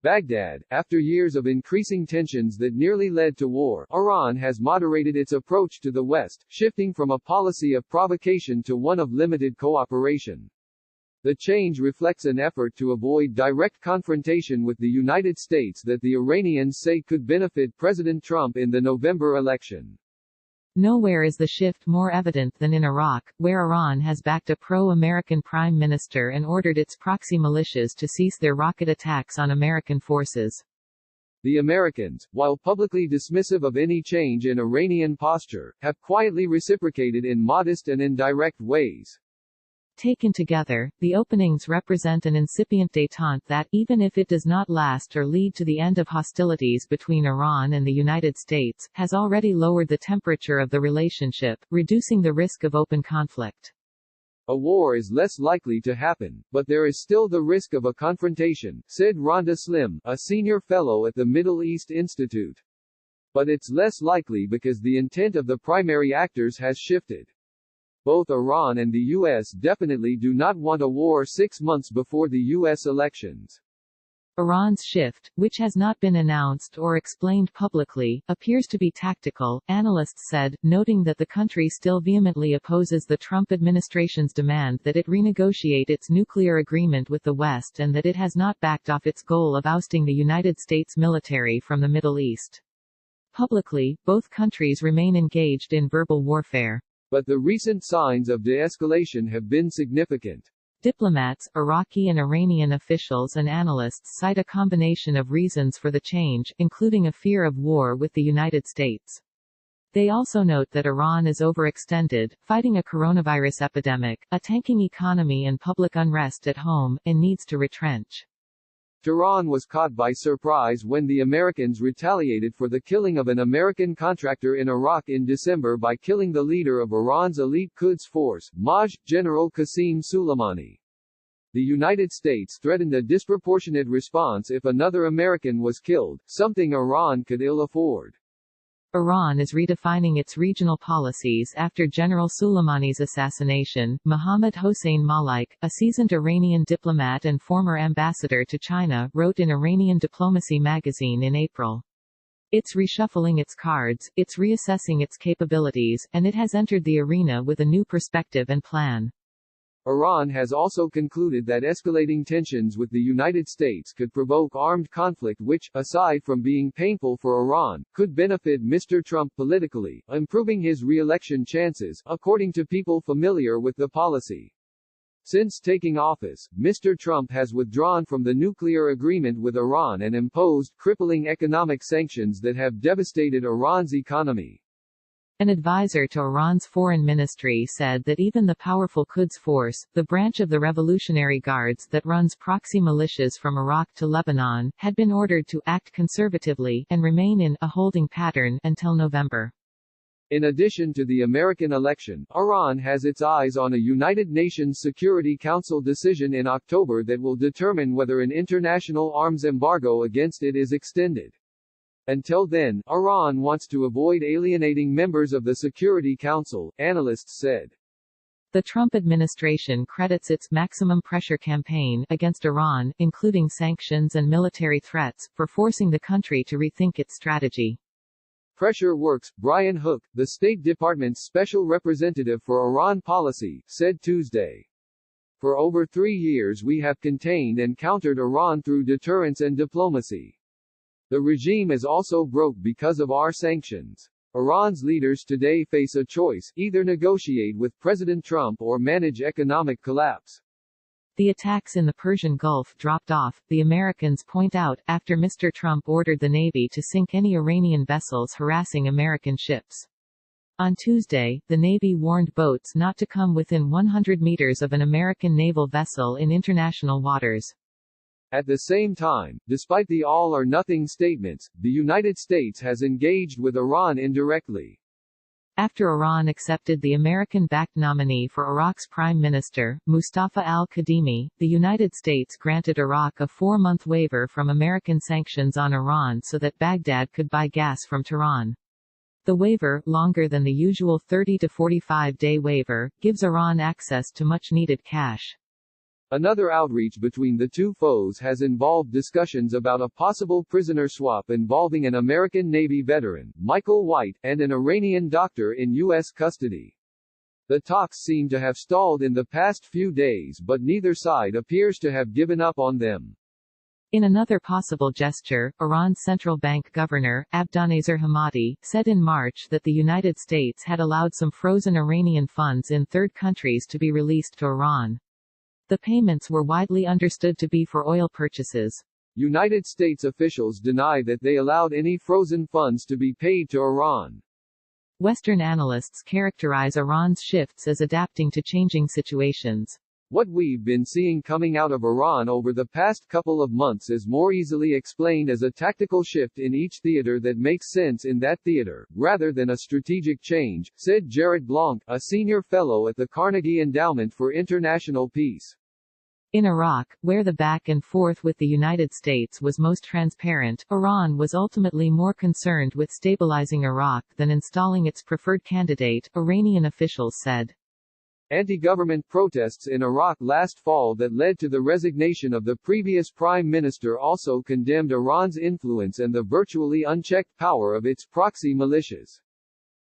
Baghdad, after years of increasing tensions that nearly led to war, Iran has moderated its approach to the West, shifting from a policy of provocation to one of limited cooperation. The change reflects an effort to avoid direct confrontation with the United States that the Iranians say could benefit President Trump in the November election. Nowhere is the shift more evident than in Iraq, where Iran has backed a pro-American prime minister and ordered its proxy militias to cease their rocket attacks on American forces. The Americans, while publicly dismissive of any change in Iranian posture, have quietly reciprocated in modest and indirect ways. Taken together, the openings represent an incipient détente that, even if it does not last or lead to the end of hostilities between Iran and the United States, has already lowered the temperature of the relationship, reducing the risk of open conflict. A war is less likely to happen, but there is still the risk of a confrontation, said Rhonda Slim, a senior fellow at the Middle East Institute. But it's less likely because the intent of the primary actors has shifted. Both Iran and the U.S. definitely do not want a war 6 months before the U.S. elections. Iran's shift, which has not been announced or explained publicly, appears to be tactical, analysts said, noting that the country still vehemently opposes the Trump administration's demand that it renegotiate its nuclear agreement with the West and that it has not backed off its goal of ousting the United States military from the Middle East. Publicly, both countries remain engaged in verbal warfare. But the recent signs of de-escalation have been significant. Diplomats, Iraqi and Iranian officials and analysts cite a combination of reasons for the change, including a fear of war with the United States. They also note that Iran is overextended, fighting a coronavirus epidemic, a tanking economy and public unrest at home, and needs to retrench. Tehran was caught by surprise when the Americans retaliated for the killing of an American contractor in Iraq in December by killing the leader of Iran's elite Quds force, Maj. General Qasem Soleimani. The United States threatened a disproportionate response if another American was killed, something Iran could ill afford. Iran is redefining its regional policies after General Soleimani's assassination. Mohammad Hossein Malik, a seasoned Iranian diplomat and former ambassador to China, wrote in Iranian Diplomacy magazine in April. It's reshuffling its cards, it's reassessing its capabilities, and it has entered the arena with a new perspective and plan. Iran has also concluded that escalating tensions with the United States could provoke armed conflict which, aside from being painful for Iran, could benefit Mr. Trump politically, improving his re-election chances, according to people familiar with the policy. Since taking office, Mr. Trump has withdrawn from the nuclear agreement with Iran and imposed crippling economic sanctions that have devastated Iran's economy. An advisor to Iran's foreign ministry said that even the powerful Quds Force, the branch of the Revolutionary Guards that runs proxy militias from Iraq to Lebanon, had been ordered to act conservatively and remain in a holding pattern until November. In addition to the American election, Iran has its eyes on a United Nations Security Council decision in October that will determine whether an international arms embargo against it is extended. Until then, Iran wants to avoid alienating members of the Security Council, analysts said. The Trump administration credits its maximum pressure campaign against Iran, including sanctions and military threats, for forcing the country to rethink its strategy. Pressure works, Brian Hook, the State Department's special representative for Iran policy, said Tuesday. For over 3 years we have contained and countered Iran through deterrence and diplomacy. The regime is also broke because of our sanctions. Iran's leaders today face a choice, either negotiate with President Trump or manage economic collapse. The attacks in the Persian Gulf dropped off, the Americans point out, after Mr. Trump ordered the Navy to sink any Iranian vessels harassing American ships. On Tuesday, the Navy warned boats not to come within 100 meters of an American naval vessel in international waters. At the same time, despite the all-or-nothing statements, the United States has engaged with Iran indirectly. After Iran accepted the American-backed nominee for Iraq's Prime Minister, Mustafa al-Kadhimi, the United States granted Iraq a 4-month waiver from American sanctions on Iran so that Baghdad could buy gas from Tehran. The waiver, longer than the usual 30 to 45-day waiver, gives Iran access to much-needed cash. Another outreach between the two foes has involved discussions about a possible prisoner swap involving an American Navy veteran, Michael White, and an Iranian doctor in U.S. custody. The talks seem to have stalled in the past few days, but neither side appears to have given up on them. In another possible gesture, Iran's central bank governor, Abdolnazar Hamadi, said in March that the United States had allowed some frozen Iranian funds in third countries to be released to Iran. The payments were widely understood to be for oil purchases. United States officials deny that they allowed any frozen funds to be paid to Iran. Western analysts characterize Iran's shifts as adapting to changing situations. What we've been seeing coming out of Iran over the past couple of months is more easily explained as a tactical shift in each theater that makes sense in that theater, rather than a strategic change, said Jared Blanc, a senior fellow at the Carnegie Endowment for International Peace. In Iraq, where the back and forth with the United States was most transparent, Iran was ultimately more concerned with stabilizing Iraq than installing its preferred candidate, Iranian officials said. Anti-government protests in Iraq last fall that led to the resignation of the previous prime minister also condemned Iran's influence and the virtually unchecked power of its proxy militias.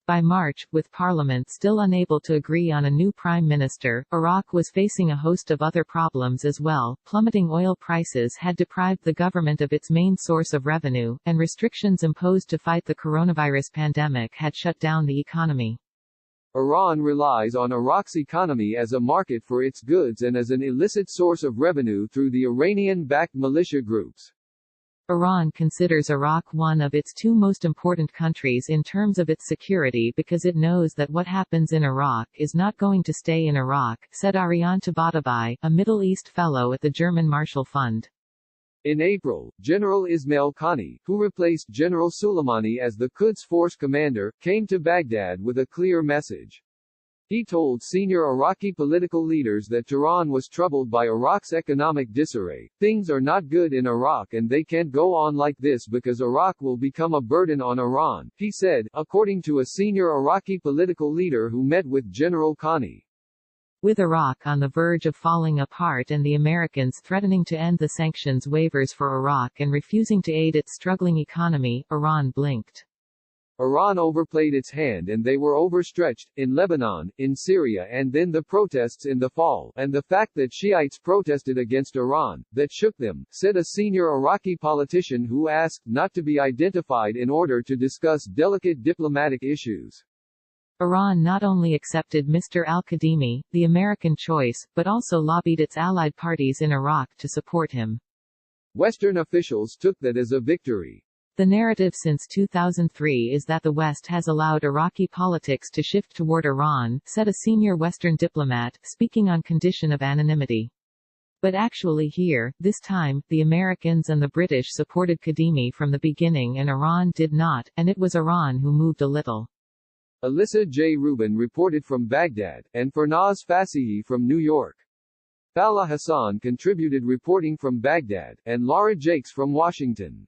By March, with parliament still unable to agree on a new prime minister, Iraq was facing a host of other problems as well. Plummeting oil prices had deprived the government of its main source of revenue, and restrictions imposed to fight the coronavirus pandemic had shut down the economy. Iran relies on Iraq's economy as a market for its goods and as an illicit source of revenue through the Iranian-backed militia groups. Iran considers Iraq one of its two most important countries in terms of its security because it knows that what happens in Iraq is not going to stay in Iraq, said Ariane Tabatabai, a Middle East fellow at the German Marshall Fund. In April, General Ismail Qani, who replaced General Soleimani as the Quds Force commander, came to Baghdad with a clear message. He told senior Iraqi political leaders that Tehran was troubled by Iraq's economic disarray. Things are not good in Iraq and they can't go on like this because Iraq will become a burden on Iran, he said, according to a senior Iraqi political leader who met with General Qani. With Iraq on the verge of falling apart and the Americans threatening to end the sanctions waivers for Iraq and refusing to aid its struggling economy, Iran blinked. Iran overplayed its hand and they were overstretched, in Lebanon, in Syria and then the protests in the fall, and the fact that Shiites protested against Iran, that shook them, said a senior Iraqi politician who asked not to be identified in order to discuss delicate diplomatic issues. Iran not only accepted Mr. al-Kadhimi, the American choice, but also lobbied its allied parties in Iraq to support him. Western officials took that as a victory. The narrative since 2003 is that the West has allowed Iraqi politics to shift toward Iran, said a senior Western diplomat, speaking on condition of anonymity. But actually here, this time, the Americans and the British supported Kadhimi from the beginning and Iran did not, and it was Iran who moved a little. Alyssa J. Rubin reported from Baghdad, and Farnaz Fasihi from New York. Fala Hassan contributed reporting from Baghdad, and Laura Jakes from Washington.